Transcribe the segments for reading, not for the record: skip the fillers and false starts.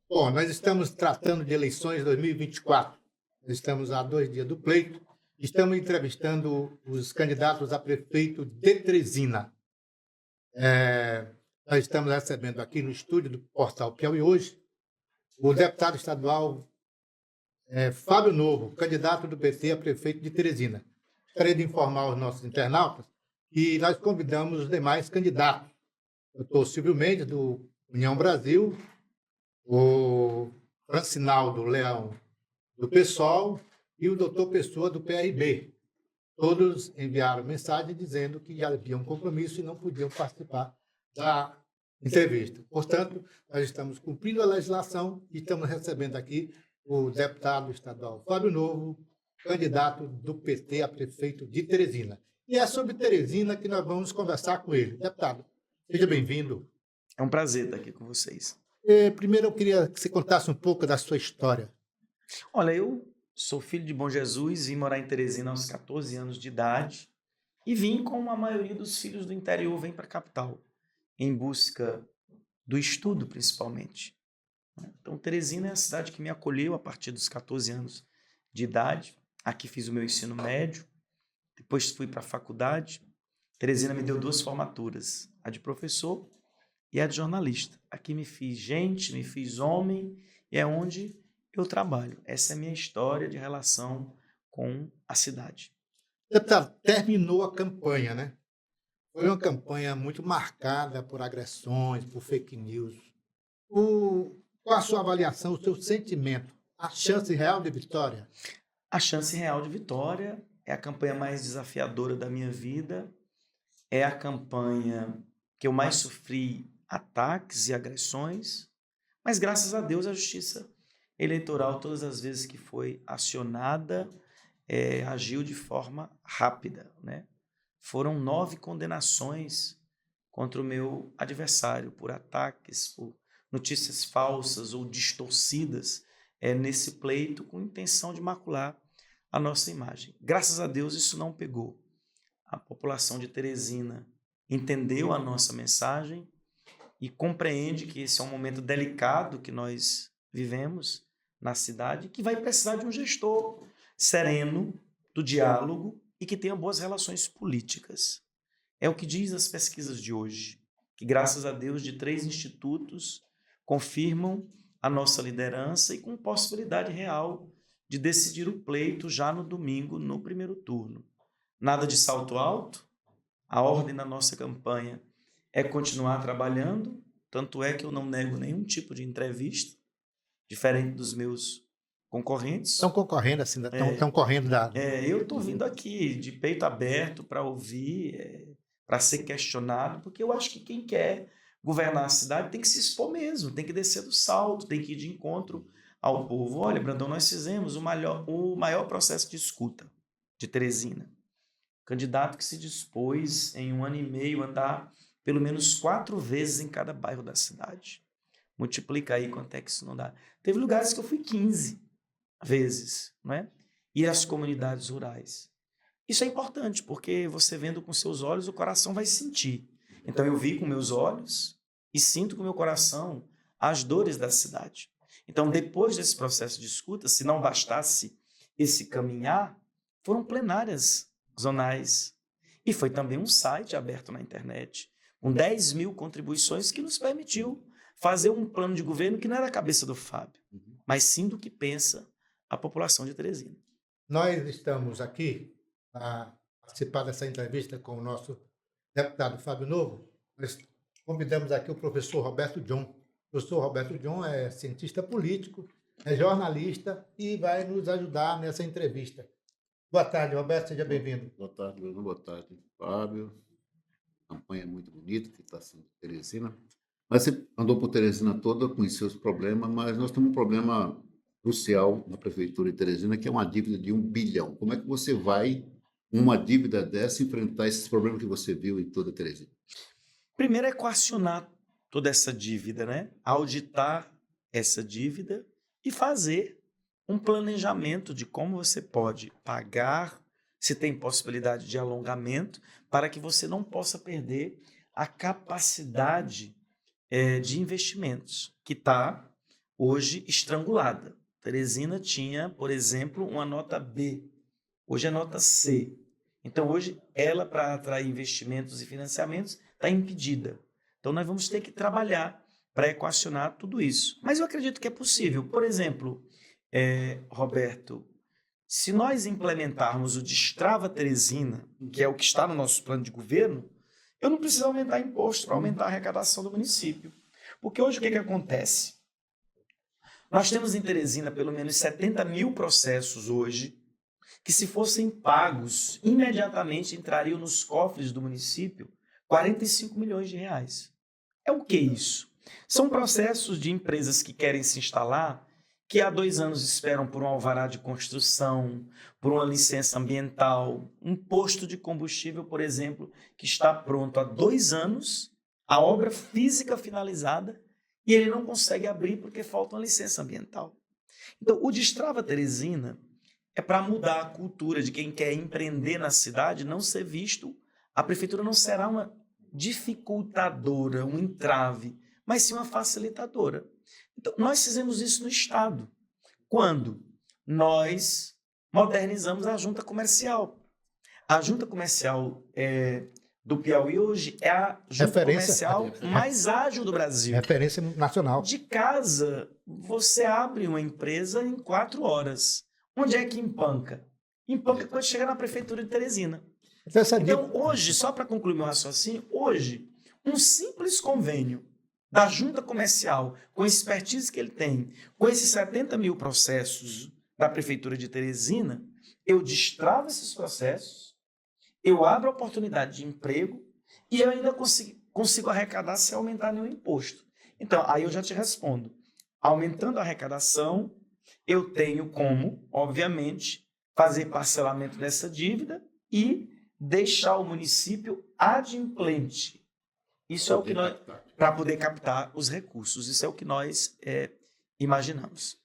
Bom, nós estamos tratando de eleições 2024. Nós estamos a 2 dias do pleito. Estamos entrevistando os candidatos a prefeito de Teresina. Nós estamos recebendo aqui no estúdio do Portal Piauí hoje o deputado estadual Fábio Novo, candidato do PT a prefeito de Teresina. Gostaria de informar os nossos internautas que nós convidamos os demais candidatos. O doutor Silvio Mendes, do União Brasil, o Francinaldo Leão, do PSOL, e o doutor Pessoa, do PRB. Todos enviaram mensagem dizendo que já haviam compromisso e não podiam participar da entrevista. Portanto, nós estamos cumprindo a legislação e estamos recebendo aqui o deputado estadual Fábio Novo, candidato do PT a prefeito de Teresina. E é sobre Teresina que nós vamos conversar com ele. Deputado, seja bem-vindo. É um prazer estar aqui com vocês. Primeiro, eu queria que você contasse um pouco da sua história. Olha, eu sou filho de Bom Jesus, vim morar em Teresina aos 14 anos de idade e vim como a maioria dos filhos do interior vem para a capital, em busca do estudo, principalmente. Então, Teresina é a cidade que me acolheu a partir dos 14 anos de idade. Aqui fiz o meu ensino médio, depois fui para a faculdade. Teresina me deu 2 formaturas, a de professor e a de jornalista. Aqui me fiz gente, me fiz homem e é onde eu trabalho. Essa é a minha história de relação com a cidade. Deputado, terminou a campanha, né? Foi uma campanha muito marcada por agressões, por fake news. Qual a sua avaliação, o seu sentimento? A chance real de vitória? A chance real de vitória é a campanha mais desafiadora da minha vida, é a campanha que eu mais sofri ataques e agressões, mas graças a Deus a justiça eleitoral, todas as vezes que foi acionada, agiu de forma rápida, né? Foram 9 condenações contra o meu adversário por ataques, por notícias falsas ou distorcidas nesse pleito com intenção de macular a nossa imagem. Graças a Deus isso não pegou. A população de Teresina entendeu a nossa mensagem e compreende que esse é um momento delicado que nós vivemos na cidade, que vai precisar de um gestor sereno, do diálogo e que tenha boas relações políticas. É o que diz as pesquisas de hoje, que graças a Deus de 3 institutos confirmam a nossa liderança e com possibilidade real de decidir o pleito já no domingo, no primeiro turno. Nada de salto alto, a ordem da nossa campanha é continuar trabalhando, tanto é que eu não nego nenhum tipo de entrevista, diferente dos meus concorrentes. Estão concorrendo assim, estão correndo da... Eu estou vindo aqui de peito aberto para ouvir, para ser questionado, porque eu acho que quem quer governar a cidade tem que se expor mesmo, tem que descer do salto, tem que ir de encontro ao povo. Olha, Brandão, nós fizemos o maior processo de escuta de Teresina. Candidato que se dispôs em 1 ano e meio a andar pelo menos 4 vezes em cada bairro da cidade. Multiplica aí quanto é que isso não dá. Teve lugares que eu fui 15 vezes, não é? E as comunidades rurais. Isso é importante, porque você vendo com seus olhos, o coração vai sentir. Então eu vi com meus olhos e sinto com meu coração as dores da cidade. Então, depois desse processo de escuta, se não bastasse esse caminhar, foram plenárias zonais. E foi também um site aberto na internet, com 10 mil contribuições, que nos permitiu fazer um plano de governo que não era a cabeça do Fábio, mas sim do que pensa a população de Teresina. Nós estamos aqui para participar dessa entrevista com o nosso deputado Fábio Novo. Nós convidamos aqui o professor Roberto John. O professor Roberto John é cientista político, é jornalista e vai nos ajudar nessa entrevista. Boa tarde, Roberto, seja bem-vindo. Boa tarde, Bruno. Boa tarde, Fábio. Campanha muito bonita que está sendo Teresina. Mas você andou por Teresina toda, conheceu os problemas, mas nós temos um problema crucial na prefeitura de Teresina, que é uma dívida de 1 bilhão. Como é que você vai, uma dívida dessa, enfrentar esses problemas que você viu em toda Teresina? Primeiro é equacionar toda essa dívida, né? Auditar essa dívida e fazer um planejamento de como você pode pagar, se tem possibilidade de alongamento, para que você não possa perder a capacidade de investimentos, que está hoje estrangulada. Teresina tinha, por exemplo, uma nota B, hoje é nota C. Então, hoje, ela, para atrair investimentos e financiamentos, está impedida. Então, nós vamos ter que trabalhar para equacionar tudo isso. Mas eu acredito que é possível. Por exemplo, Roberto, se nós implementarmos o Destrava Teresina, que é o que está no nosso plano de governo, eu não preciso aumentar imposto para aumentar a arrecadação do município. Porque hoje o que acontece? Nós temos em Teresina pelo menos 70 mil processos hoje que, se fossem pagos, imediatamente entrariam nos cofres do município 45 milhões de reais. É o que isso? São processos de empresas que querem se instalar, que há 2 anos esperam por um alvará de construção, por uma licença ambiental, um posto de combustível, por exemplo, que está pronto há 2 anos, a obra física finalizada, e ele não consegue abrir porque falta uma licença ambiental. Então, o Destrava Teresina é para mudar a cultura de quem quer empreender na cidade, não ser visto, a prefeitura não será uma dificultadora, um entrave, mas sim uma facilitadora. Então, nós fizemos isso no Estado, quando nós modernizamos a junta comercial. A junta comercial do Piauí hoje é a junta comercial mais ágil do Brasil. Referência nacional. De casa, você abre uma empresa em 4 horas. Onde é que empanca? Empanca quando chega na prefeitura de Teresina. Então, hoje, só para concluir meu raciocínio, hoje, um simples convênio da junta comercial, com a expertise que ele tem, com esses 70 mil processos da prefeitura de Teresina, eu destravo esses processos, eu abro a oportunidade de emprego e eu ainda consigo arrecadar sem aumentar nenhum imposto. Então, aí eu já te respondo. Aumentando a arrecadação, eu tenho como, obviamente, fazer parcelamento dessa dívida e deixar o município adimplente. Isso é o que nós, para poder captar os recursos. Isso é o que nós imaginamos.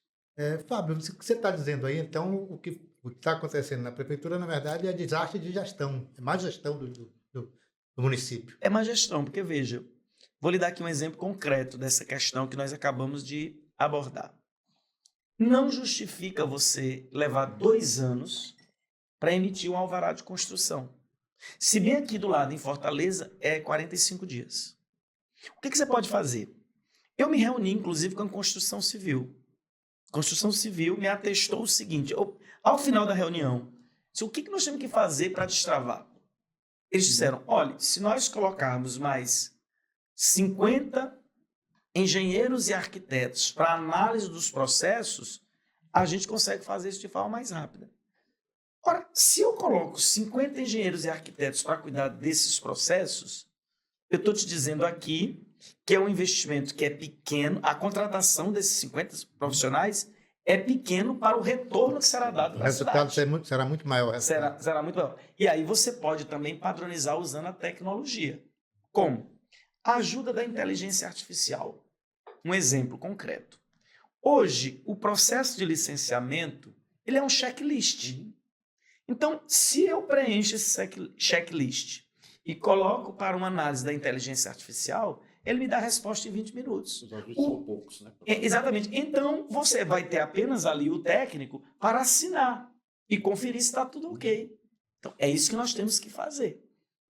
Fábio, o que você está dizendo aí, então, o que está acontecendo na prefeitura, na verdade, é desastre de gestão. É má gestão do município. É má gestão, porque, veja, vou lhe dar aqui um exemplo concreto dessa questão que nós acabamos de abordar. Não justifica você levar 2 anos para emitir um alvará de construção. Se bem aqui do lado, em Fortaleza, é 45 dias. O que você pode fazer? Eu me reuni, inclusive, com a Construção Civil. A Construção Civil me atestou o seguinte, ao final da reunião, o que nós temos que fazer para destravar? Eles disseram, olha, se nós colocarmos mais 50 engenheiros e arquitetos para análise dos processos, a gente consegue fazer isso de forma mais rápida. Ora, se eu coloco 50 engenheiros e arquitetos para cuidar desses processos, eu estou te dizendo aqui que é um investimento que é pequeno, a contratação desses 50 profissionais é pequeno para o retorno que será dado para a cidade. O resultado será muito maior. Será muito maior. E aí você pode também padronizar usando a tecnologia. Como? A ajuda da inteligência artificial. Um exemplo concreto. Hoje, o processo de licenciamento, ele é um checklist. Então, se eu preencho esse checklist e coloco para uma análise da inteligência artificial, ele me dá a resposta em 20 minutos. Os ajustes são poucos, né? Exatamente. Então, você vai ter apenas ali o técnico para assinar e conferir se está tudo ok. Então, é isso que nós temos que fazer.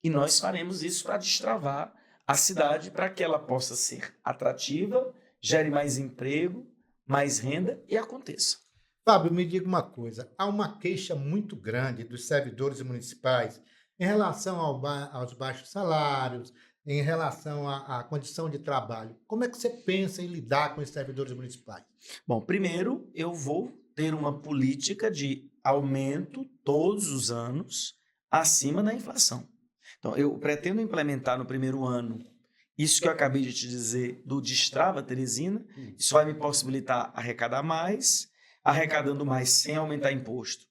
E nós faremos isso para destravar a cidade, para que ela possa ser atrativa, gere mais emprego, mais renda e aconteça. Fábio, me diga uma coisa. Há uma queixa muito grande dos servidores municipais em relação aos baixos salários, em relação à condição de trabalho. Como é que você pensa em lidar com os servidores municipais? Bom, primeiro eu vou ter uma política de aumento todos os anos acima da inflação. Então, eu pretendo implementar no primeiro ano isso que eu acabei de te dizer do Destrava Teresina. Isso vai me possibilitar arrecadar mais, arrecadando mais sem aumentar imposto.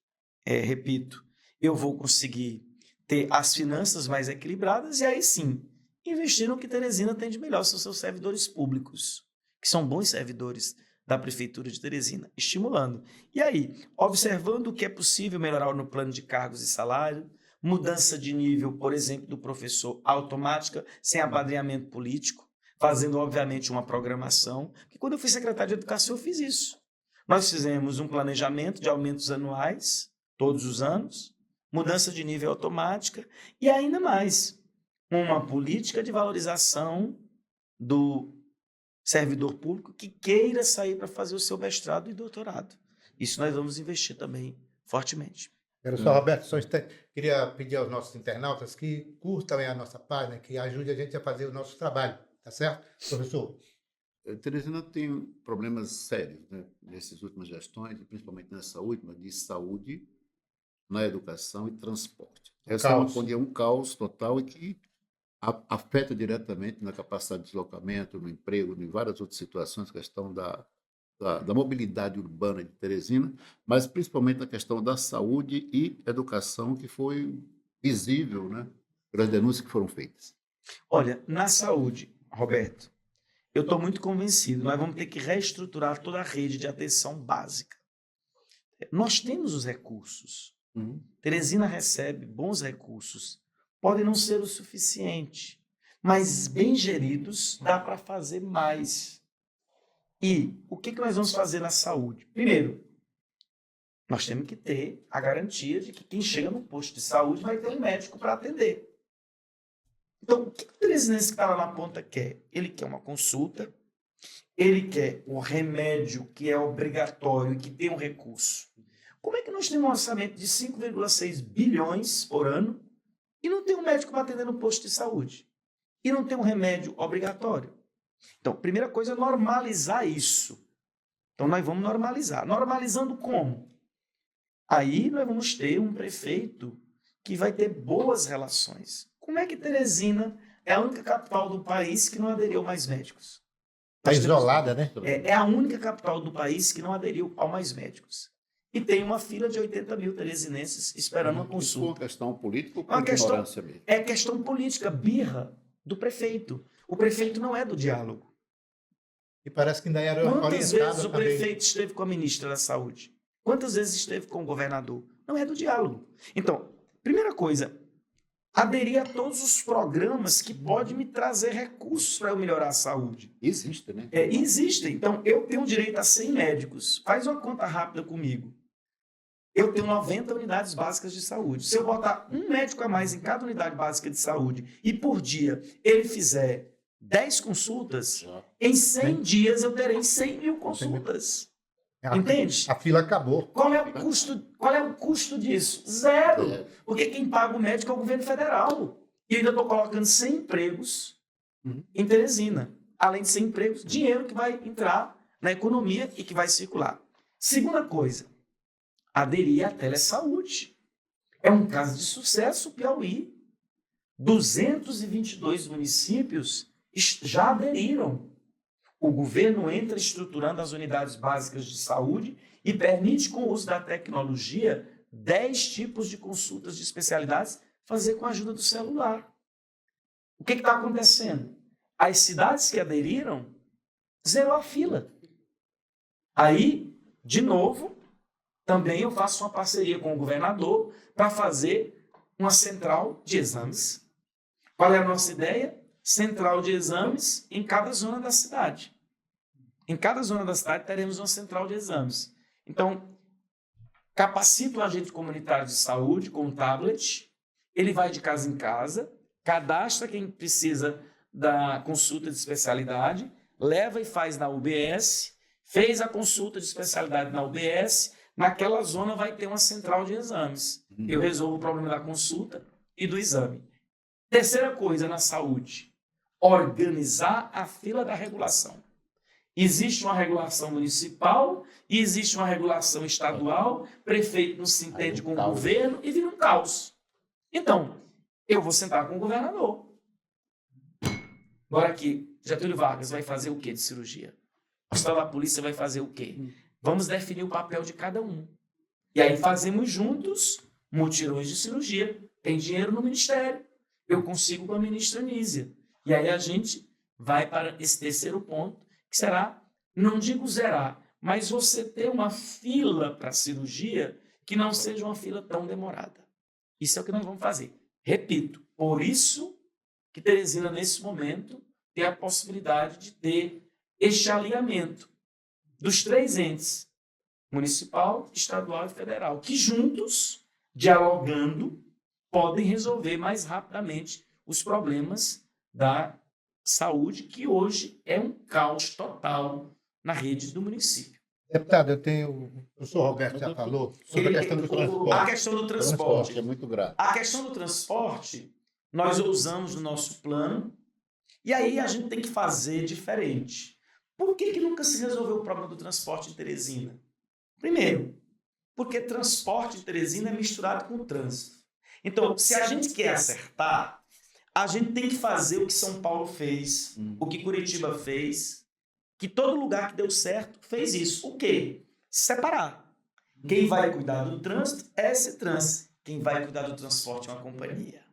Repito, eu vou conseguir ter as finanças mais equilibradas e aí sim, investir no que Teresina tem de melhor, são seus servidores públicos, que são bons servidores da Prefeitura de Teresina, estimulando. E aí, observando o que é possível melhorar no plano de cargos e salário, mudança de nível, por exemplo, do professor automática, sem apadrinhamento político, fazendo, obviamente, uma programação, que quando eu fui secretário de Educação eu fiz isso. Nós fizemos um planejamento de aumentos anuais, todos os anos, mudança de nível automática e ainda mais, uma política de valorização do servidor público que queira sair para fazer o seu mestrado e doutorado. Isso nós vamos investir também fortemente. Professor Roberto, queria pedir aos nossos internautas que curtam a nossa página, que ajude a gente a fazer o nosso trabalho, tá certo, professor? Teresina tem problemas sérios, né, nessas últimas gestões, e principalmente nessa última, de saúde, na educação e transporte. Essa é um caos total e que afeta diretamente na capacidade de deslocamento, no emprego, em várias outras situações, a questão da mobilidade urbana de Teresina, mas principalmente na questão da saúde e educação, que foi visível, né, pelas denúncias que foram feitas. Olha, na saúde, Roberto, eu estou muito convencido, nós vamos ter que reestruturar toda a rede de atenção básica. Nós temos os recursos. Teresina recebe bons recursos. Podem não ser o suficiente, mas bem geridos dá para fazer mais. E o que nós vamos fazer na saúde? Primeiro, nós temos que ter a garantia de que quem chega no posto de saúde vai ter um médico para atender. Então, o que o teresinense que está lá na ponta quer? Ele quer uma consulta, ele quer o remédio que é obrigatório e que tem um recurso. Como é que nós temos um orçamento de 5,6 bilhões por ano e não tem um médico para atender no posto de saúde? E não tem um remédio obrigatório? Então, primeira coisa é normalizar isso. Então, nós vamos normalizar. Normalizando como? Aí nós vamos ter um prefeito que vai ter boas relações. Como é que Teresina é a única capital do país que não aderiu a mais médicos? Está isolada, né? É a única capital do país que não aderiu ao mais médicos. E tem uma fila de 80 mil teresinenses esperando uma consulta. Isso é uma questão política ou por ignorância mesmo? É questão política, birra do prefeito. O prefeito não é do diálogo. E parece que ainda era orientado. Quantas vezes o prefeito esteve com a ministra da Saúde? Quantas vezes esteve com o governador? Não é do diálogo. Então, primeira coisa, aderir a todos os programas que podem me trazer recursos para eu melhorar a saúde. Existe, né? Existem. Então, eu tenho direito a 100 médicos. Faz uma conta rápida comigo. Eu tenho 90 unidades básicas de saúde. Se eu botar um médico a mais em cada unidade básica de saúde e por dia ele fizer 10 consultas, em 100 dias eu terei 100 mil consultas. Entende? A fila acabou. Qual é o custo disso? Zero. Porque quem paga o médico é o governo federal. E eu ainda estou colocando 100 empregos em Teresina. Além de 100 empregos, dinheiro que vai entrar na economia e que vai circular. Segunda coisa, aderir à telesaúde. É um caso de sucesso o Piauí. 222 municípios já aderiram. O governo entra estruturando as unidades básicas de saúde e permite, com o uso da tecnologia, 10 tipos de consultas de especialidades fazer com a ajuda do celular. O que está acontecendo? As cidades que aderiram zerou a fila. Aí, de novo, também eu faço uma parceria com o governador para fazer uma central de exames. Qual é a nossa ideia? Central de exames em cada zona da cidade. Em cada zona da cidade teremos uma central de exames. Então, capacita o agente comunitário de saúde com um tablet, ele vai de casa em casa, cadastra quem precisa da consulta de especialidade, leva e faz na UBS, fez a consulta de especialidade na UBS, naquela zona vai ter uma central de exames. Eu resolvo o problema da consulta e do exame. Terceira coisa na saúde, organizar a fila da regulação. Existe uma regulação municipal e existe uma regulação estadual, prefeito não se entende com o governo e vira um caos. Então, eu vou sentar com o governador. Agora aqui, Getúlio Vargas vai fazer o quê de cirurgia? O Hospital da Polícia vai fazer o quê? Vamos definir o papel de cada um. E aí fazemos juntos mutirões de cirurgia. Tem dinheiro no ministério. Eu consigo com a ministra Nízia. E aí a gente vai para esse terceiro ponto, que será, não digo zerar, mas você ter uma fila para cirurgia que não seja uma fila tão demorada. Isso é o que nós vamos fazer. Repito, por isso que Teresina, nesse momento, ter a possibilidade de ter este alinhamento dos três entes, municipal, estadual e federal, que juntos, dialogando, podem resolver mais rapidamente os problemas da saúde, que hoje é um caos total na rede do município. Deputado, o professor Roberto já falou sobre a questão do A transporte. questão do Transporte transporte. é muito grave. A questão do transporte, nós usamos no nosso plano, e aí a gente tem que fazer diferente. Por que nunca se resolveu o problema do transporte em Teresina? Primeiro, porque transporte em Teresina é misturado com trânsito. Então, se a gente quer acertar, a gente tem que fazer o que São Paulo fez, o que Curitiba fez, que todo lugar que deu certo fez isso. O quê? Separar. Quem vai cuidar do trânsito é esse trânsito. Quem vai cuidar do transporte é uma companhia.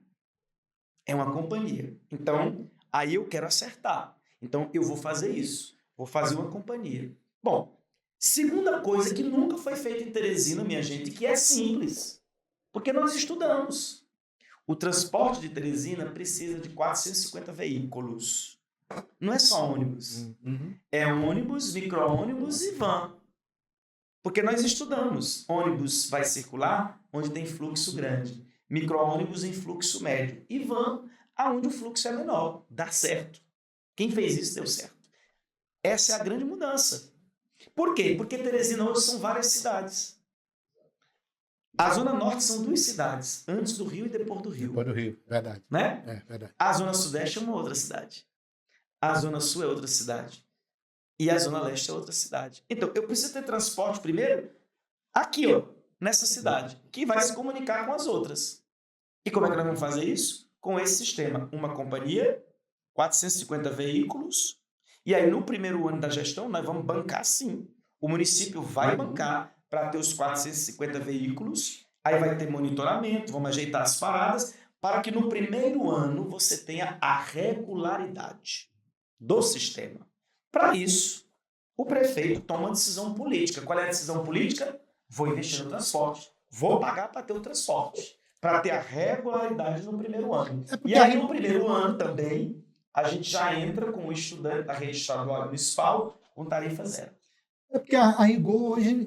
É uma companhia. Então, aí eu quero acertar. Então, eu vou fazer isso. Vou fazer uma companhia. Bom, segunda coisa que nunca foi feita em Teresina, minha gente, que é simples. Porque nós estudamos. O transporte de Teresina precisa de 450 veículos. Não é só ônibus. É ônibus, micro-ônibus e van. Porque nós estudamos. Ônibus vai circular onde tem fluxo grande. Micro-ônibus em fluxo médio. E van aonde o fluxo é menor. Dá certo. Quem fez isso deu certo. Essa é a grande mudança. Por quê? Porque Teresina hoje são várias cidades. A Zona Norte são 2 cidades, antes do Rio e depois do Rio. Depois do Rio, verdade. Né? É, verdade. A Zona Sudeste é uma outra cidade. A Zona Sul é outra cidade. E a Zona Leste é outra cidade. Então, eu preciso ter transporte primeiro aqui, ó, nessa cidade, que vai se comunicar com as outras. E como é que nós vamos fazer isso? Com esse sistema. Uma companhia, 450 veículos, e aí no primeiro ano da gestão nós vamos bancar sim. O município vai bancar para ter os 450 veículos, aí vai ter monitoramento, vamos ajeitar as paradas, para que no primeiro ano você tenha a regularidade do sistema. Para isso, o prefeito toma uma decisão política. Qual é a decisão política? Vou investir no transporte. Vou pagar para ter o transporte. Para ter a regularidade no primeiro ano. E aí, no primeiro ano também, a gente já entra com o estudante da rede estadual e municipal com tarifa zero. É porque a rigor hoje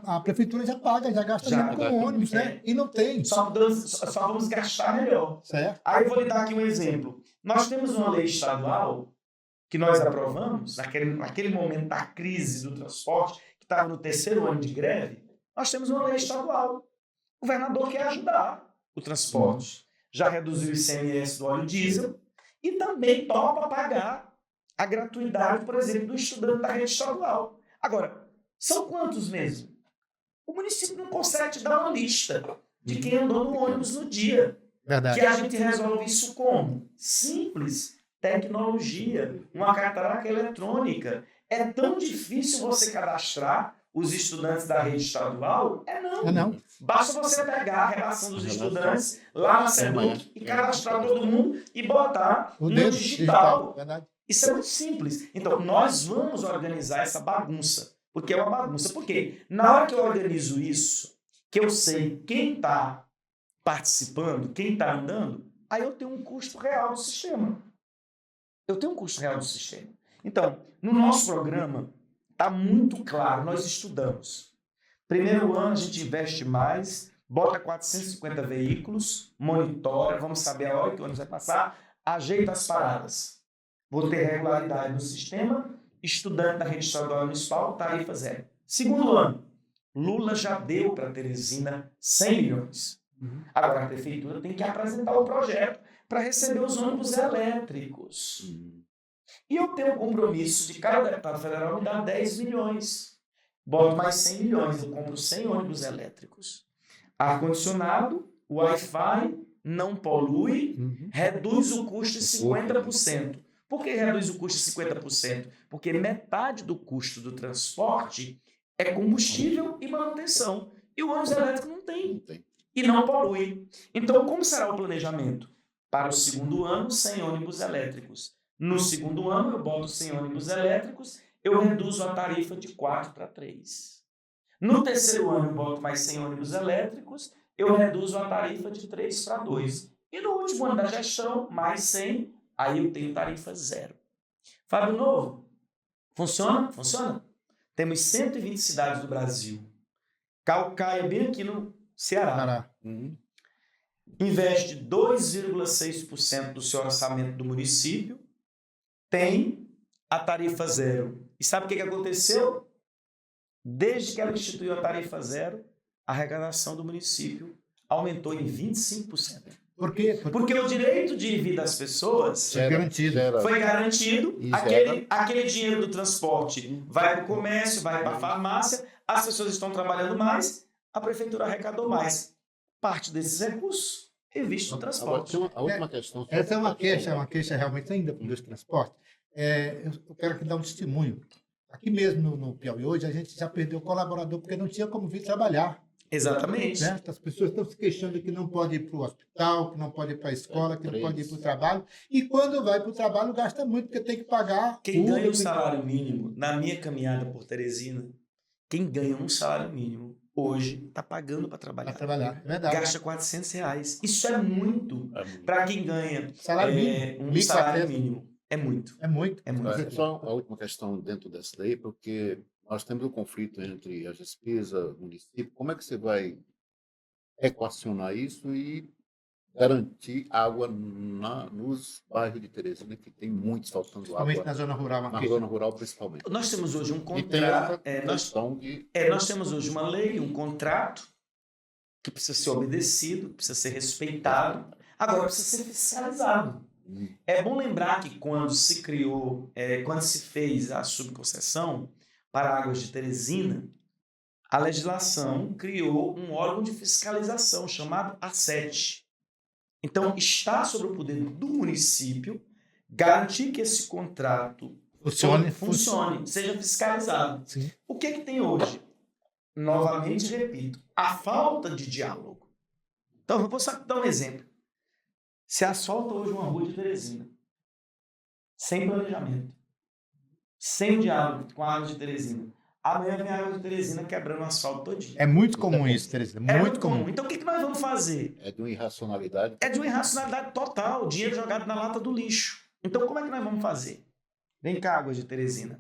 a prefeitura já paga, já gasta Já, dinheiro com ônibus, né? E não tem. Só vamos gastar melhor. Certo. Aí eu vou lhe dar aqui um exemplo. Nós temos uma lei estadual que nós aprovamos, naquele momento da crise do transporte, que estava no 3º ano de greve, nós temos uma lei estadual. O governador quer ajudar o transporte. Já reduziu o ICMS do óleo diesel e também topa pagar a gratuidade, por exemplo, do estudante da rede estadual. Agora, são quantos mesmo? O município não consegue te dar uma lista de quem andou no ônibus no dia. Verdade. Que a gente resolve isso como? Simples. Tecnologia, uma catraca eletrônica. É tão difícil você cadastrar os estudantes da rede estadual? Não. Basta você pegar a relação dos estudantes lá na SEDUC e cadastrar todo mundo e botar O no dedo digital. Verdade. Isso é muito simples. Então, nós vamos organizar essa bagunça. Porque é uma bagunça. Por quê? Na hora que eu organizo isso, que eu sei quem está participando, quem está andando, aí eu tenho um custo real do sistema. Então, no nosso programa, está muito claro, nós estudamos. Primeiro ano a gente investe mais, bota 450 veículos, monitora, vamos saber a hora que o ônibus vai passar, ajeita as paradas. Vou ter regularidade no sistema, estudante da rede estadual e municipal, tarifa zero. Segundo ano, Lula já deu para Teresina 100 milhões. Agora a prefeitura tem que apresentar o projeto para receber os ônibus elétricos. E eu tenho o compromisso de cada deputado federal me dar 10 milhões. Boto mais 100 milhões, eu compro 100 ônibus elétricos. Ar-condicionado, Wi-Fi, não polui, reduz o custo em 50%. Por que reduz o custo em 50%? Porque metade do custo do transporte é combustível e manutenção. E o ônibus elétrico não tem. E não polui. Então, como será o planejamento? Para o segundo ano, 100 ônibus elétricos. No segundo ano, eu boto 100 ônibus elétricos, eu reduzo a tarifa de 4 para 3. No terceiro ano, eu boto mais 100 ônibus elétricos, eu reduzo a tarifa de 3 para 2. E no último ano da gestão, mais 100, aí eu tenho tarifa zero. Fábio Novo, funciona? Funciona. Temos 120 cidades do Brasil. Calcaia, bem aqui no Ceará. Pará. Investe 2,6% do seu orçamento do município, tem a tarifa zero. E sabe o que aconteceu? Desde que ela instituiu a tarifa zero, a arrecadação do município aumentou em 25%. Por quê? Porque o direito de ir das pessoas Foi garantido. foi garantido, E aquele dinheiro do transporte vai para o comércio, vai para a farmácia, as pessoas estão trabalhando mais, a prefeitura arrecadou mais. Parte desses recursos reviste no Agora, transporte. tem a última questão. Essa é uma queixa realmente ainda dos transportes. Eu quero aqui dar um testemunho. Aqui mesmo no Piauí hoje, a gente já perdeu colaborador porque não tinha como vir trabalhar. Exatamente. Certo? As pessoas estão se queixando que não pode ir para o hospital, que não pode ir para a escola, que não pode ir para o trabalho. E quando vai para o trabalho, gasta muito, porque tem que pagar. Quem Uber, ganha um salário mínimo, na minha caminhada por Teresina, quem ganha um salário mínimo hoje está pagando para para trabalhar. trabalhar. É verdade. Gasta R$ 400. Isso é muito para quem ganha Salário mínimo. um salário 1.400. mínimo. É muito. É muito. É muito. Só a última questão dentro dessa lei, porque nós temos um conflito entre a despesa, o município. Como é que você vai equacionar isso e garantir água nos bairros de Teresina, que tem muitos faltando Principalmente água, na zona rural. na Aqui. zona rural principalmente. Nós temos hoje um E tem contrato. essa questão de... Nós temos hoje uma lei, um contrato que precisa ser obedecido, precisa ser respeitado, agora precisa ser fiscalizado. É bom lembrar que quando se criou, quando se fez a subconcessão para Águas de Teresina, a legislação criou um órgão de fiscalização chamado ACET. Então, está sobre o poder do município garantir que esse contrato funcione, seja fiscalizado. Sim. O que tem hoje? Novamente, repito, a falta de diálogo. Então, eu vou só dar um exemplo. Se asfalta hoje uma rua de Teresina, sem planejamento, sem diálogo com a Água de Teresina, amanhã vem a Água de Teresina quebrando o asfalto todinho. É muito comum isso, Teresina. É Muito comum. Então, o que nós vamos fazer? É de uma irracionalidade. É de uma irracionalidade total, dinheiro jogado na lata do lixo. Então, como é que nós vamos fazer? Vem cá, Água de Teresina.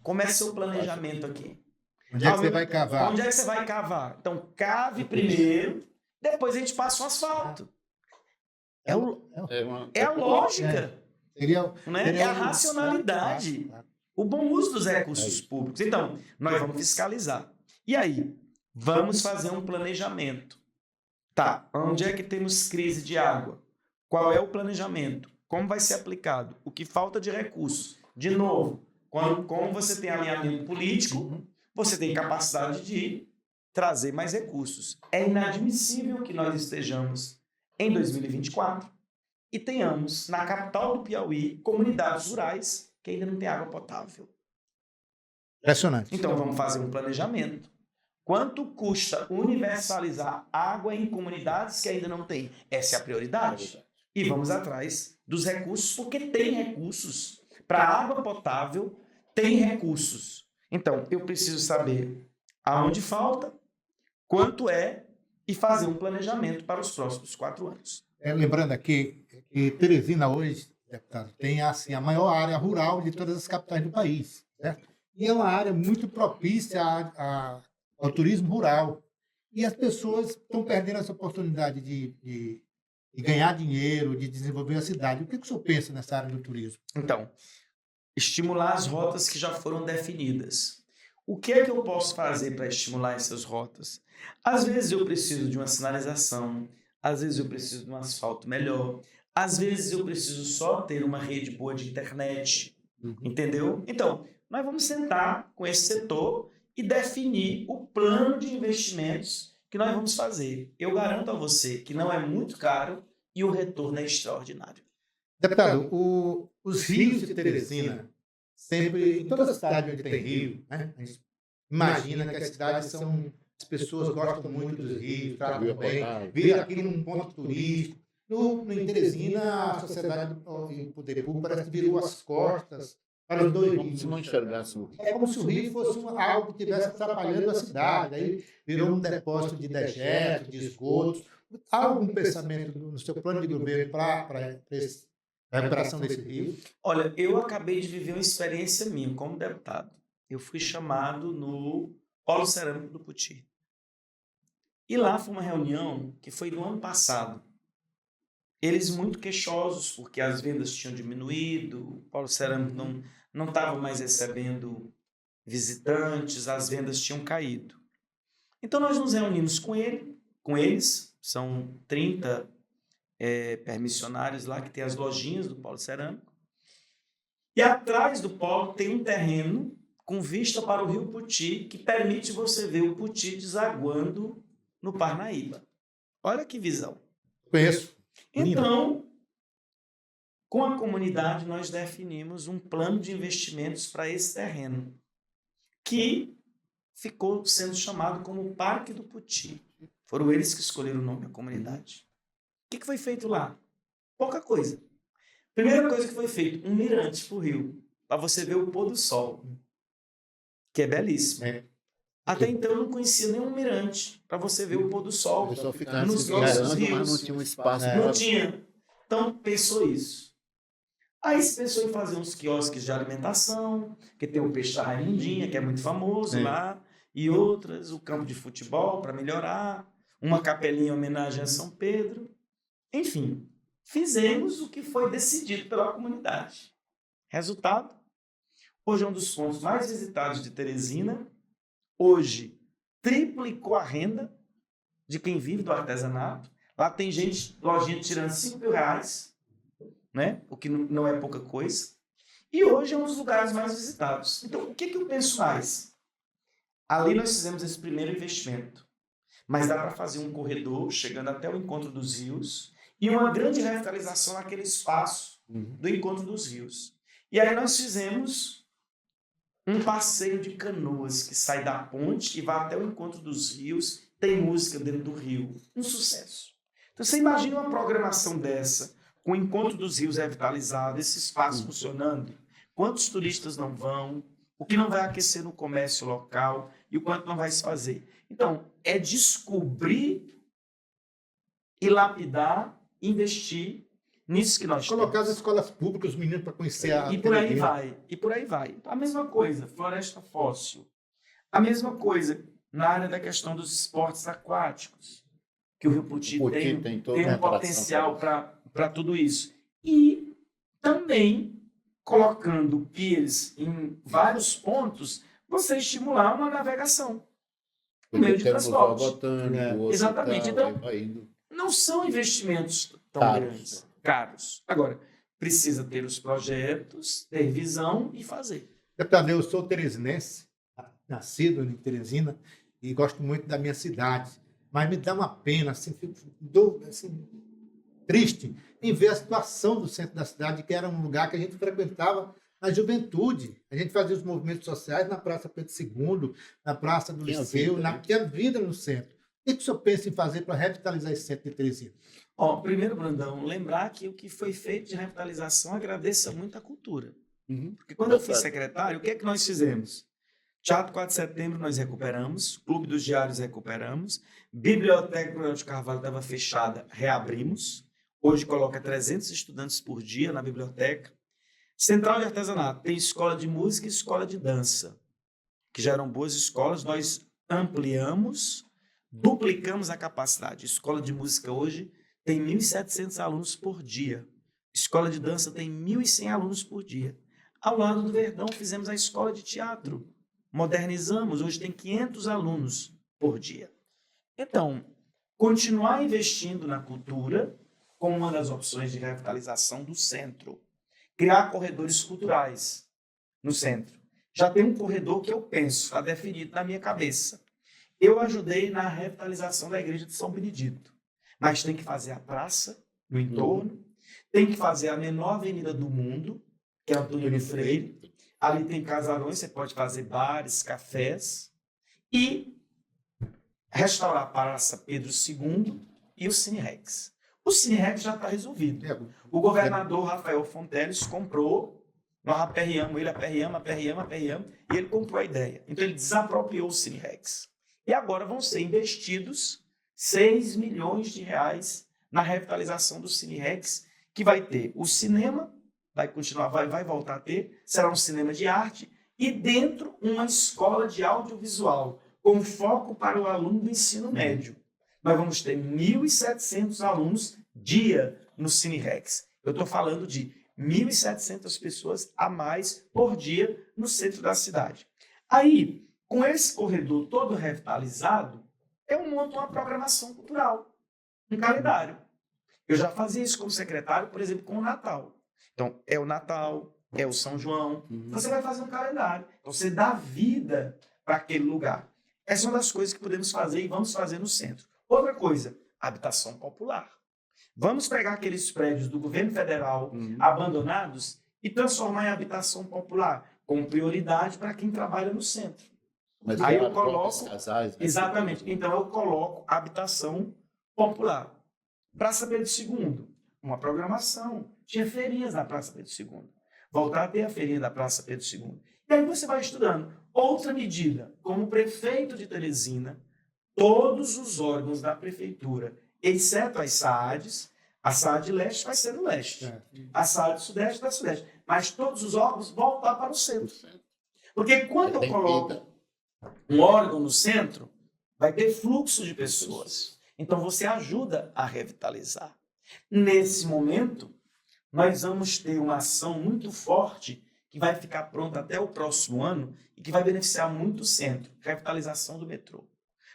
Como é seu planejamento aqui? Onde é que você vai cavar? Onde é que você vai cavar? Então, cave primeiro, depois a gente passa o asfalto. É a lógica, Seria né? É a racionalidade, o bom uso dos recursos públicos. Então, nós vamos fiscalizar. E aí, vamos fazer um planejamento. Tá, onde é que temos crise de água? Qual é o planejamento? Como vai ser aplicado? O que falta de recursos? De novo, como você tem alinhamento político, você tem capacidade de trazer mais recursos. É inadmissível que nós estejamos em 2024 e tenhamos na capital do Piauí comunidades rurais que ainda não têm água potável. Impressionante. Então vamos fazer um planejamento. Quanto custa universalizar água em comunidades que ainda não têm? Essa é a prioridade. E vamos atrás dos recursos, porque tem recursos. Para água potável, tem recursos. Então, eu preciso saber aonde falta, quanto é, e fazer um planejamento para os próximos 4 anos. Lembrando aqui que Teresina hoje, deputado, tem assim, a maior área rural de todas as capitais do país. Certo? E é uma área muito propícia ao turismo rural. E as pessoas estão perdendo essa oportunidade de ganhar dinheiro, de desenvolver a cidade. O que o senhor pensa nessa área do turismo? Então, estimular as rotas que já foram definidas. O que é que eu posso fazer para estimular essas rotas? Às vezes eu preciso de uma sinalização, às vezes eu preciso de um asfalto melhor, às vezes eu preciso só ter uma rede boa de internet, entendeu? Então, nós vamos sentar com esse setor e definir o plano de investimentos que nós vamos fazer. Eu garanto a você que não é muito caro e o retorno é extraordinário. Deputado, os rios de Teresina, sempre, em toda a cidade onde tem rio, né, a gente imagina que as cidades são... As pessoas gostam muito dos rios, tratam bem, vira aquilo um ponto turístico. Em Teresina, a sociedade e o poder público parece que virou as costas para os dois rios. Como se não enxergasse o rio. É como se o rio fosse algo que estivesse atrapalhando a cidade. Aí virou um depósito de dejetos, de esgotos. Há algum pensamento no seu plano de governo para A recuperação desse rio. Olha, eu acabei de viver uma experiência minha como deputado. Eu fui chamado no Polo Cerâmico do Puti. E lá foi uma reunião que foi do ano passado. Eles muito queixosos, porque as vendas tinham diminuído, o Polo Cerâmico não estava mais recebendo visitantes, as vendas tinham caído. Então nós nos reunimos com eles, são 30 permissionários lá que tem as lojinhas do Polo Cerâmico. E atrás do polo tem um terreno com vista para o rio Puti, que permite você ver o Puti desaguando no Parnaíba. Olha que visão. Conheço. Então, com a comunidade, nós definimos um plano de investimentos para esse terreno, que ficou sendo chamado como Parque do Puti. Foram eles que escolheram o nome da comunidade. O que foi feito lá? Pouca coisa. Primeira coisa que foi feito, um mirante para o rio, para você ver o pôr do sol, que é belíssimo. Até então eu não conhecia nenhum mirante para você ver o pôr do sol. O pessoal ficava nos se nossos virando, mas rios. não tinha um espaço. Não tinha. Então pensou isso. Aí se pensou em fazer uns quiosques de alimentação, que tem o peixe da Raimundinha, que é muito famoso lá, e outras, o campo de futebol para melhorar, uma capelinha em homenagem a São Pedro. Enfim, fizemos o que foi decidido pela comunidade. Resultado, hoje é um dos pontos mais visitados de Teresina. Hoje, triplicou a renda de quem vive do artesanato. Lá tem gente, lojinha tirando R$5.000, né? O que não é pouca coisa. E hoje é um dos lugares mais visitados. Então, o que eu penso mais? Ali nós fizemos esse primeiro investimento. Mas dá para fazer um corredor chegando até o encontro dos rios e uma grande revitalização naquele espaço do encontro dos rios. E aí nós fizemos um passeio de canoas que sai da ponte e vai até o encontro dos rios, tem música dentro do rio. Um sucesso. Então você imagina uma programação dessa, com o encontro dos rios revitalizado, esse espaço funcionando, quantos turistas não vão, o que não vai aquecer no comércio local e o quanto não vai se fazer. Então, é descobrir e lapidar, investir nisso que nós Colocar temos. as escolas públicas, os meninos para conhecer a E por aí Teresina. vai, e por aí vai. A mesma coisa, floresta fóssil. A mesma coisa na área da questão dos esportes aquáticos, que o Rio Puti tem toda um uma potencial para tudo isso. E também colocando piers em vários pontos, você estimular uma navegação. Meio de transporte. Exatamente. Então, não são investimentos tão grandes, caros. Agora, precisa ter os projetos, ter visão e fazer. Deputado, eu sou teresinense, nascido em Teresina, e gosto muito da minha cidade. Mas me dá uma pena, assim, fico triste em ver a situação do centro da cidade, que era um lugar que a gente frequentava na juventude. A gente fazia os movimentos sociais na Praça Pedro II, na Praça do Liceu, tinha vida no centro. O que o senhor pensa em fazer para revitalizar esse centro de Teresina? Primeiro, Brandão, lembrar que o que foi feito de revitalização agradeça muito a cultura. Porque quando eu fui secretário, o que é que nós fizemos? Teatro 4 de Setembro nós recuperamos, Clube dos Diários recuperamos, Biblioteca Coronel de Carvalho estava fechada, reabrimos. Hoje coloca 300 estudantes por dia na biblioteca. Central de Artesanato tem escola de música e escola de dança, que já eram boas escolas. Nós ampliamos, duplicamos a capacidade. Escola de música hoje tem 1.700 alunos por dia. Escola de dança tem 1.100 alunos por dia. Ao lado do Verdão fizemos a escola de teatro. Modernizamos, hoje tem 500 alunos por dia. Então, continuar investindo na cultura como uma das opções de revitalização do centro. Criar corredores culturais no centro. Já tem um corredor que eu penso, está definido na minha cabeça. Eu ajudei na revitalização da igreja de São Benedito, mas tem que fazer a praça no entorno, tem que fazer a menor avenida do mundo, que é Antônio de Freire. Ali tem casarões, você pode fazer bares, cafés, e restaurar a Praça Pedro II e o Cine Rex. O Cine Rex já está resolvido. O governador Rafael Fonteles comprou, nós aperreamos ele, aperreamos, e ele comprou a ideia. Então ele desapropriou o Cine Rex. E agora vão ser investidos R$6 milhões na revitalização do Cine Rex, que vai ter o cinema, vai continuar, vai voltar a ter, será um cinema de arte, e dentro uma escola de audiovisual, com foco para o aluno do ensino médio. Nós vamos ter 1.700 alunos dia no Cine Rex. Eu estou falando de 1.700 pessoas a mais por dia no centro da cidade. Aí, com esse corredor todo revitalizado, eu monto uma programação cultural, um calendário. Eu já fazia isso como secretário, por exemplo, com o Natal. Então, é o Natal, é o São João. Você vai fazer um calendário. Então, você dá vida para aquele lugar. Essa é uma das coisas que podemos fazer e vamos fazer no centro. Outra coisa, habitação popular. Vamos pegar aqueles prédios do governo federal abandonados e transformar em habitação popular, com prioridade para quem trabalha no centro. Mas Aí já eu coloco... casais, né? Exatamente. Então, eu coloco habitação popular. Praça Pedro II, uma programação. Tinha feirinhas na Praça Pedro II. Voltar a ter a feirinha da Praça Pedro II. E aí você vai estudando. Outra medida, como prefeito de Teresina, todos os órgãos da prefeitura, exceto as SAADs, a SAAD Leste vai ser no Leste, a SAAD Sudeste vai Sudeste, mas todos os órgãos voltar para o centro. Porque quando eu coloco um órgão no centro, vai ter fluxo de pessoas. Então você ajuda a revitalizar. Nesse momento, nós vamos ter uma ação muito forte que vai ficar pronta até o próximo ano e que vai beneficiar muito o centro, revitalização do metrô.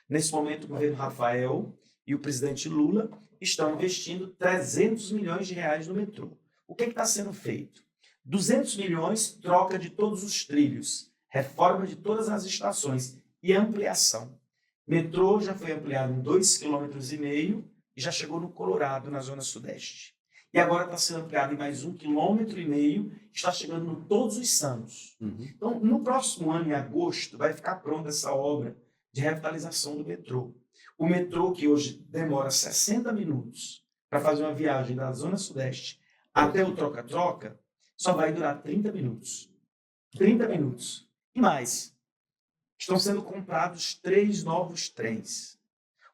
Nesse momento, o governo Rafael e o presidente Lula estão investindo 300 milhões de reais no metrô. O que está sendo feito? 200 milhões, troca de todos os trilhos, reforma de todas as estações e ampliação. Metrô já foi ampliado em 2,5 km e já chegou no Colorado, na zona sudeste. E agora está sendo ampliado em mais 1,5 km, está chegando no Todos os Santos. Então, no próximo ano, em agosto, vai ficar pronta essa obra de revitalização do metrô. O metrô, que hoje demora 60 minutos para fazer uma viagem da zona sudeste até o Troca-Troca, só vai durar 30 minutos. 30 minutos. E mais, estão sendo comprados 3 novos trens.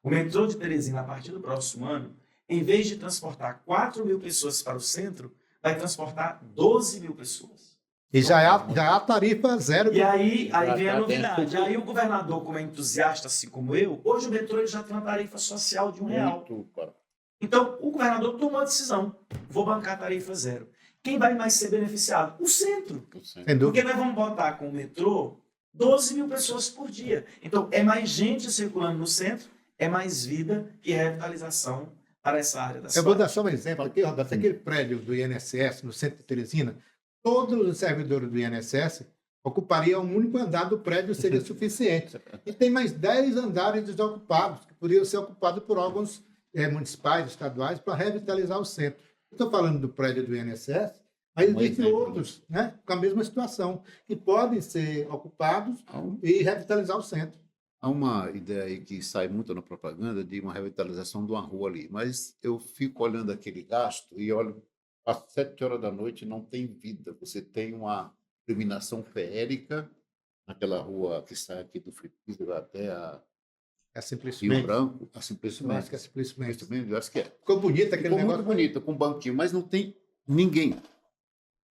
O metrô de Teresina, a partir do próximo ano, em vez de transportar 4.000 pessoas para o centro, vai transportar 12.000 pessoas. E já é a tarifa zero. E aí vem a novidade. Aí o governador, como é entusiasta, assim como eu, hoje o metrô ele já tem uma tarifa social de R$1. Então, o governador tomou a decisão. Vou bancar a tarifa zero. Quem vai mais ser beneficiado? O centro. Porque nós vamos botar com o metrô 12.000 pessoas por dia. Então, é mais gente circulando no centro, é mais vida e revitalização para essa área da cidade. Eu vou dar só um exemplo aqui, Roberto. Aquele prédio do INSS, no centro de Teresina, todos os servidores do INSS ocupariam um único andar do prédio, seria suficiente. E tem mais 10 andares desocupados, que poderiam ser ocupados por órgãos municipais, estaduais, para revitalizar o centro. Estou falando do prédio do INSS, mas existem outros, né, com a mesma situação, que podem ser ocupados e revitalizar o centro. Há uma ideia aí que sai muito na propaganda de uma revitalização de uma rua ali, mas eu fico olhando aquele gasto e olho, às 7 horas da noite não tem vida. Você tem uma iluminação feérica naquela rua que sai aqui do Fripiza até a Simplesmente. Rio Branco, a Acho Simplesmente. que é simplesmente. Eu acho que é. Ficou bonito aquele Ficou negócio. muito bonita, com um banquinho, mas não tem ninguém.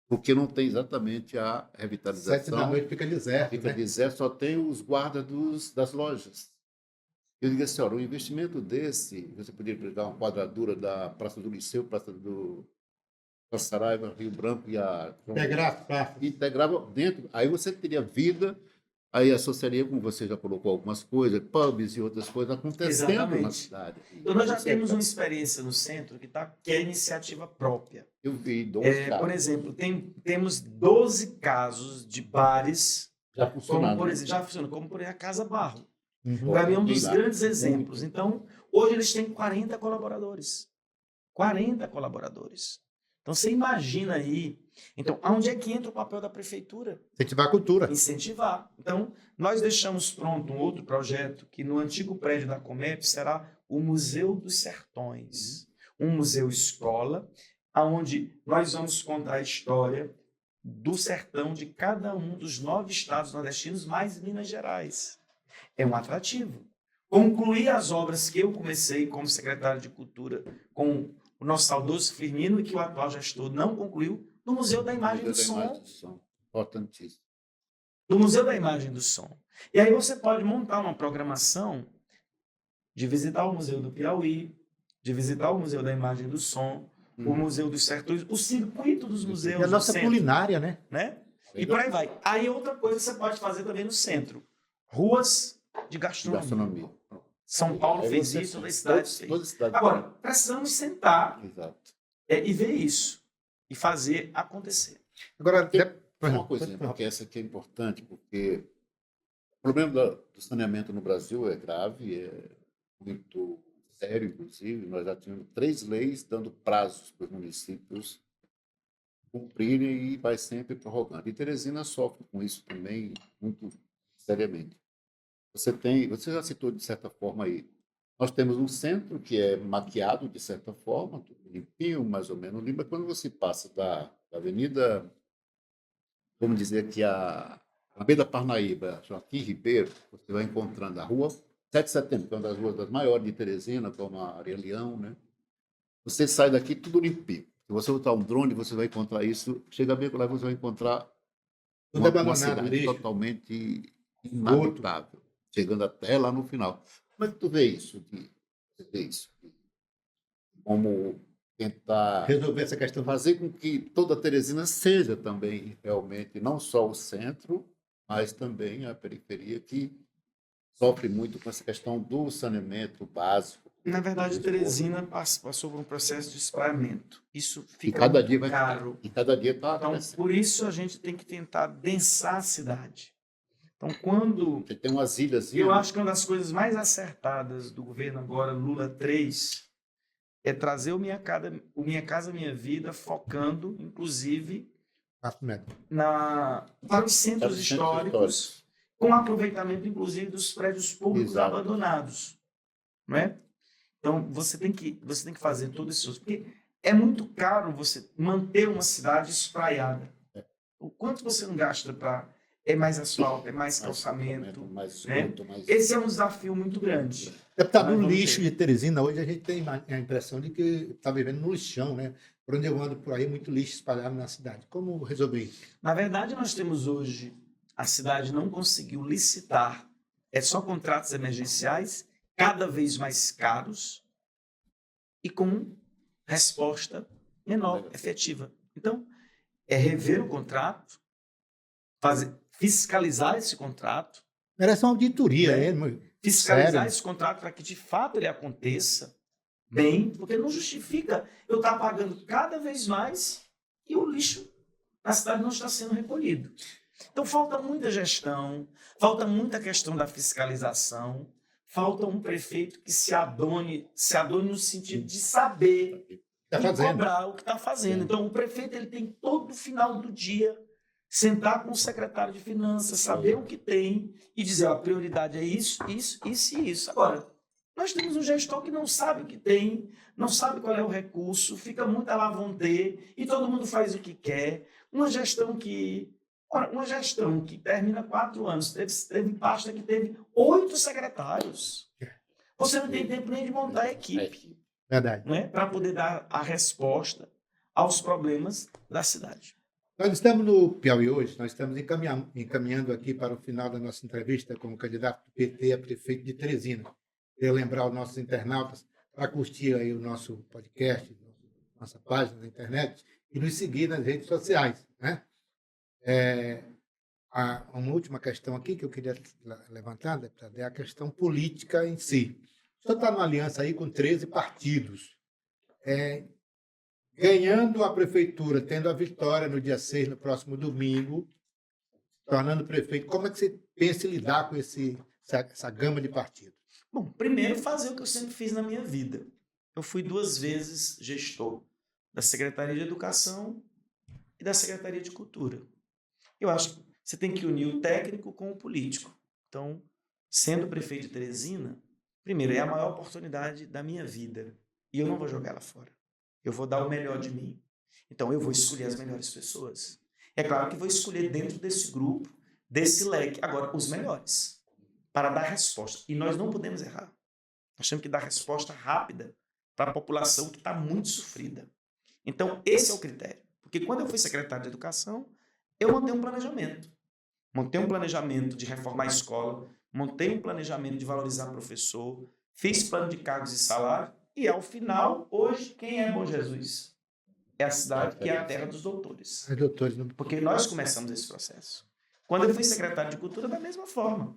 Porque não tem exatamente a revitalização. 7 da noite fica deserto. Fica né? deserto, só tem os guardas das lojas. Eu digo assim, olha, um investimento desse, você poderia pegar uma quadradura da Praça do Liceu, Praça do Saraiva, Rio Branco e a... Integrava dentro. Aí você teria vida, aí associaria, como você já colocou algumas coisas, pubs e outras coisas acontecendo Exatamente. na cidade. Então, nós já temos uma experiência no centro que é iniciativa própria. Eu vi 12 casos. Por exemplo, temos 12 casos de bares, Já funcionando. como, por exemplo, já funcionam, como por exemplo a Casa Barro. Uhum. Para mim é um dos grandes exemplos. Então, hoje eles têm 40 colaboradores. 40 colaboradores. Então, você imagina aí. Então, aonde é que entra o papel da prefeitura? Incentivar a cultura. Incentivar. Então, nós deixamos pronto um outro projeto que no antigo prédio da Comep será o Museu dos Sertões. Um museu escola, onde nós vamos contar a história do sertão de cada um dos 9 estados nordestinos, mais Minas Gerais. É um atrativo. Concluir as obras que eu comecei como secretário de Cultura com o o nosso saudoso Firmino, e que o atual gestor não concluiu, do Museu da Imagem do Som. Importantíssimo. Do Museu da Imagem do Som. E aí você pode montar uma programação de visitar o Museu do Piauí, de visitar o Museu da Imagem do Som, o Museu dos Sertões, o circuito dos museus E a do nossa centro, culinária, né? né? E por aí vai. Aí outra coisa você pode fazer também no centro. Ruas de gastronomia. São Paulo Aí fez você isso, toda a fez. cidade fez. Toda cidade Agora, precisamos sentar Exato. e ver isso. E fazer acontecer. Agora, Uma coisinha, porque essa aqui é importante, porque o problema do saneamento no Brasil é grave, é muito sério, inclusive. Nós já tínhamos 3 leis dando prazos para os municípios cumprirem e vai sempre prorrogando. E Teresina sofre com isso também muito seriamente. Você já citou de certa forma aí, nós temos um centro que é maquiado de certa forma, tudo limpinho, mais ou menos limpo. Quando você passa da avenida, vamos dizer que a Avenida Parnaíba, Joaquim Ribeiro, você vai encontrando a rua 7 de Setembro, que é uma das ruas das maiores de Teresina, como a Areia Leão, né? Você sai daqui tudo limpinho. Se você botar um drone, você vai encontrar isso. Chega bem lá, você vai encontrar tudo uma abandonado, cidade lixo. totalmente inabitável, chegando até lá no final. Como é que tu vê isso? Você vê isso? Como tentar Resolver essa questão. fazer com que toda Teresina seja também realmente não só o centro, mas também a periferia, que sofre muito com essa questão do saneamento básico. Na verdade, Teresina passou por um processo de espraiamento. Isso fica cada muito dia vai caro. E cada dia está Então, crescendo. por isso a gente tem que tentar densar a cidade. Então, quando... Você tem umas ilhas. Eu acho que uma das coisas mais acertadas do governo agora, Lula 3, é trazer o Minha Casa Minha Vida, focando, inclusive, para os centros históricos, com aproveitamento, inclusive, dos prédios públicos Exato. abandonados. Não é? Então, você tem que fazer tudo isso. Porque é muito caro você manter uma cidade espraiada. O quanto você não gasta para... É mais asfalto, é mais calçamento. Mais né? esgoto, mais... Esse é um desafio muito grande. Deputado, o lixo de Teresina, hoje a gente tem a impressão de que está vivendo no lixão, né? Por onde eu ando por aí, muito lixo espalhado na cidade. Como resolver isso? Na verdade, nós temos hoje, a cidade não conseguiu licitar, é só contratos emergenciais, cada vez mais caros e com resposta menor, efetiva. Então, é rever o contrato, fiscalizar esse contrato. Merece uma auditoria, né? Fiscalizar Sério? esse contrato para que de fato ele aconteça bem, porque não justifica eu estar pagando cada vez mais e o lixo na cidade não está sendo recolhido. Então falta muita gestão, falta muita questão da fiscalização, falta um prefeito que se adone no sentido de saber e cobrar o que está fazendo. Então o prefeito ele tem todo final do dia sentar com o secretário de Finanças, saber o que tem e dizer, a prioridade é isso, isso, isso e isso. Agora, nós temos um gestor que não sabe o que tem, não sabe qual é o recurso, fica muito à la vontade e todo mundo faz o que quer. Uma gestão que termina 4 anos, teve pasta que teve 8 secretários. Você não tem tempo nem de montar a equipe. Verdade. Né, para poder dar a resposta aos problemas da cidade. Nós estamos no Piauí hoje, nós estamos encaminhando aqui para o final da nossa entrevista com o candidato do PT a prefeito de Teresina. Queria lembrar os nossos internautas para curtir aí o nosso podcast, nossa página na internet e nos seguir nas redes sociais. Né? Uma última questão aqui que eu queria levantar, deputado, é a questão política em si. O senhor está numa aliança aí com 13 partidos. Ganhando a prefeitura, tendo a vitória no dia 6, no próximo domingo, tornando prefeito, como é que você pensa em lidar com essa gama de partidos? Bom, primeiro fazer o que eu sempre fiz na minha vida. Eu fui 2 vezes gestor da Secretaria de Educação e da Secretaria de Cultura. Eu acho que você tem que unir o técnico com o político. Então, sendo prefeito de Teresina, primeiro, é a maior oportunidade da minha vida e eu não vou jogar ela fora. Eu vou dar o melhor de mim. Então, eu vou escolher as melhores pessoas. É claro que vou escolher dentro desse grupo, desse leque, agora, os melhores, para dar resposta. E nós não podemos errar. Nós temos que dar resposta rápida para a população que está muito sofrida. Então, esse é o critério. Porque quando eu fui secretário de Educação, eu montei um planejamento. Montei um planejamento de reformar a escola, montei um planejamento de valorizar professor, fiz plano de cargos e salário, e ao final, hoje, quem é Bom Jesus? É a cidade que é a terra dos doutores. Os doutores não... Porque nós começamos esse processo. Quando eu fui secretário de Cultura, da mesma forma.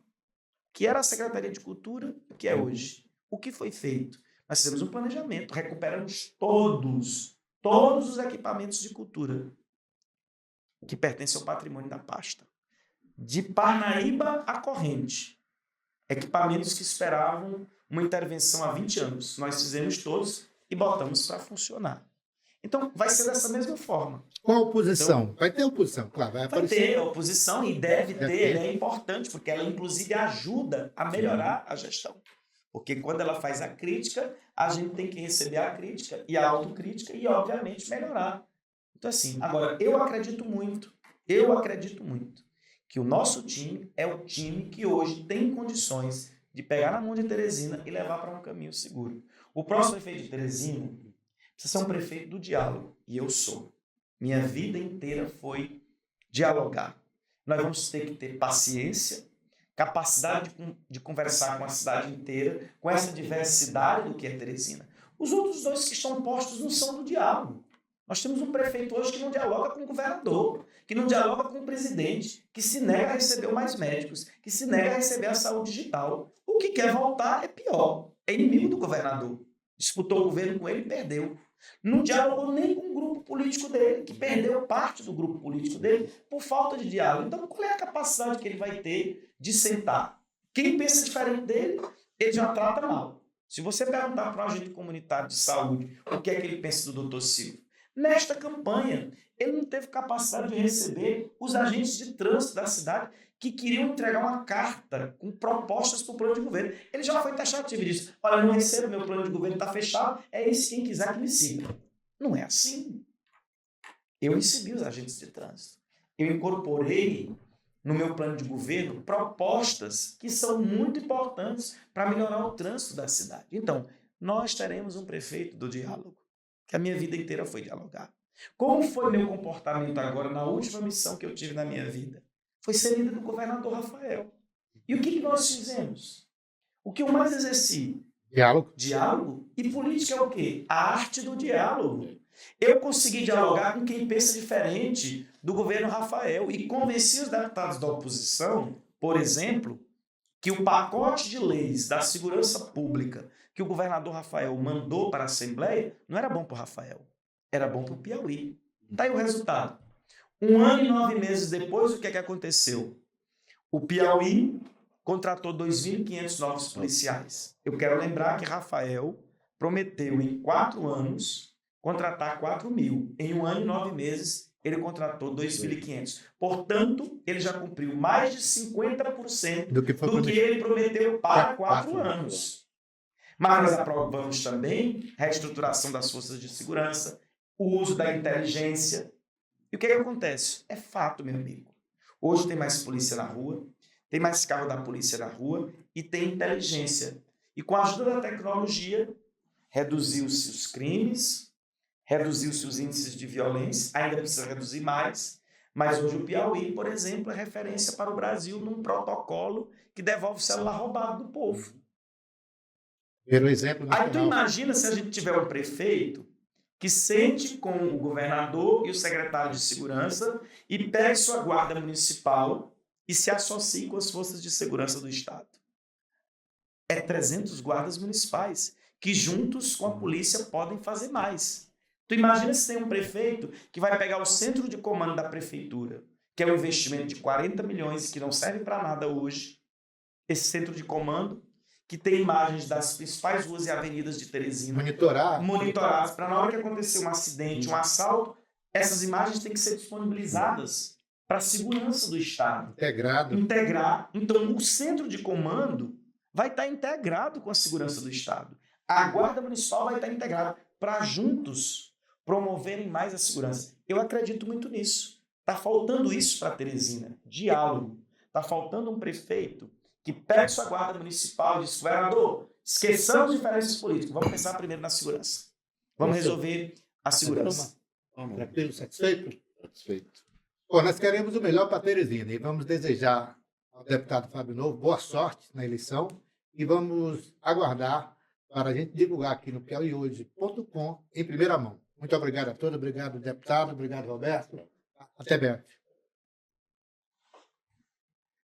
Que era a Secretaria de Cultura, que é hoje. O que foi feito? Nós fizemos um planejamento, recuperamos todos os equipamentos de cultura que pertencem ao patrimônio da pasta. De Parnaíba a Corrente. Equipamentos que esperavam uma intervenção há 20 anos. Nós fizemos todos e botamos para funcionar. Então, vai ser dessa mesma forma. Com a oposição. Então, vai ter oposição, claro. Vai ter oposição e deve ter. É importante, porque ela, inclusive, ajuda a melhorar a gestão. Porque quando ela faz a crítica, a gente tem que receber a crítica e a autocrítica e, obviamente, melhorar. Então, assim, agora, eu acredito muito que o nosso time é o time que hoje tem condições de pegar na mão de Teresina e levar para um caminho seguro. O próximo prefeito de Teresina precisa ser um prefeito do diálogo, e eu sou. Minha vida inteira foi dialogar. Nós vamos ter que ter paciência, capacidade de conversar com a cidade inteira, com essa diversidade do que é Teresina. Os outros dois que estão postos não são do diálogo. Nós temos um prefeito hoje que não dialoga com o governador, que não dialoga com o presidente, que se nega a receber mais médicos, que se nega a receber a saúde digital. O que quer voltar é pior, é inimigo do governador. Disputou o governo com ele e perdeu. Não dialogou nem com o grupo político dele, que perdeu parte do grupo político dele por falta de diálogo. Então, qual é a capacidade que ele vai ter de sentar? Quem pensa diferente dele, ele já trata mal. Se você perguntar para um agente comunitário de saúde o que é que ele pensa do Dr. Silvio, nesta campanha, ele não teve capacidade de receber os agentes de trânsito da cidade que queriam entregar uma carta com propostas para o plano de governo. Ele já foi taxativo e disse, olha, não recebo, meu plano de governo está fechado, é esse quem quiser que me siga. Não é assim. Eu recebi os agentes de trânsito. Eu incorporei no meu plano de governo propostas que são muito importantes para melhorar o trânsito da cidade. Então, nós teremos um prefeito do diálogo, que a minha vida inteira foi dialogar. Como foi meu comportamento agora na última missão que eu tive na minha vida? Foi ser líder do governador Rafael. E o que nós fizemos? O que eu mais exerci? Diálogo. Diálogo. E política é o quê? A arte do diálogo. Eu consegui dialogar com quem pensa diferente do governo Rafael e convenci os deputados da oposição, por exemplo, que o pacote de leis da segurança pública que o governador Rafael mandou para a Assembleia não era bom para o Rafael, era bom para o Piauí. Está aí o resultado. 1 ano e 9 meses depois, o que é que aconteceu? O Piauí contratou 2.500 novos policiais. Eu quero lembrar que Rafael prometeu em 4 anos contratar 4.000. Em 1 ano e 9 meses, ele contratou 2.500. Portanto, ele já cumpriu mais de 50% do que ele prometeu para 4 anos. Mas nós aprovamos também a reestruturação das forças de segurança, o uso da inteligência. E o que acontece? É fato, meu amigo. Hoje tem mais polícia na rua, tem mais carro da polícia na rua e tem inteligência. E com a ajuda da tecnologia, reduziu-se os crimes, reduziu-se os índices de violência, ainda precisa reduzir mais, mas hoje o Piauí, por exemplo, é referência para o Brasil num protocolo que devolve o celular roubado do povo. Pelo exemplo Aí tu imagina se a gente tiver um prefeito que sente com o governador e o secretário de segurança e pegue sua guarda municipal e se associe com as forças de segurança do Estado. É 300 guardas municipais que juntos com a polícia podem fazer mais. Tu imagina se tem um prefeito que vai pegar o centro de comando da prefeitura, que é um investimento de 40 milhões e que não serve para nada hoje, esse centro de comando, que tem imagens das principais ruas e avenidas de Teresina. Monitoradas, para na hora que acontecer um acidente, um assalto, essas imagens têm que ser disponibilizadas para a segurança do Estado. Integrar. Então, o centro de comando vai estar integrado com a segurança do Estado. A Guarda Municipal vai estar integrada para juntos promoverem mais a segurança. Eu acredito muito nisso. Está faltando isso para Teresina. Diálogo. Está faltando um prefeito que pega sua guarda municipal e diz, governador, esqueçamos diferenças políticas, vamos pensar primeiro na segurança. Vamos resolver a segurança. Tranquilo, satisfeito? Satisfeito. Bom, nós queremos o melhor para Teresina e vamos desejar ao deputado Fábio Novo boa sorte na eleição e vamos aguardar para a gente divulgar aqui no piauihoje.com em primeira mão. Muito obrigado a todos, obrigado deputado, obrigado Roberto. Até breve.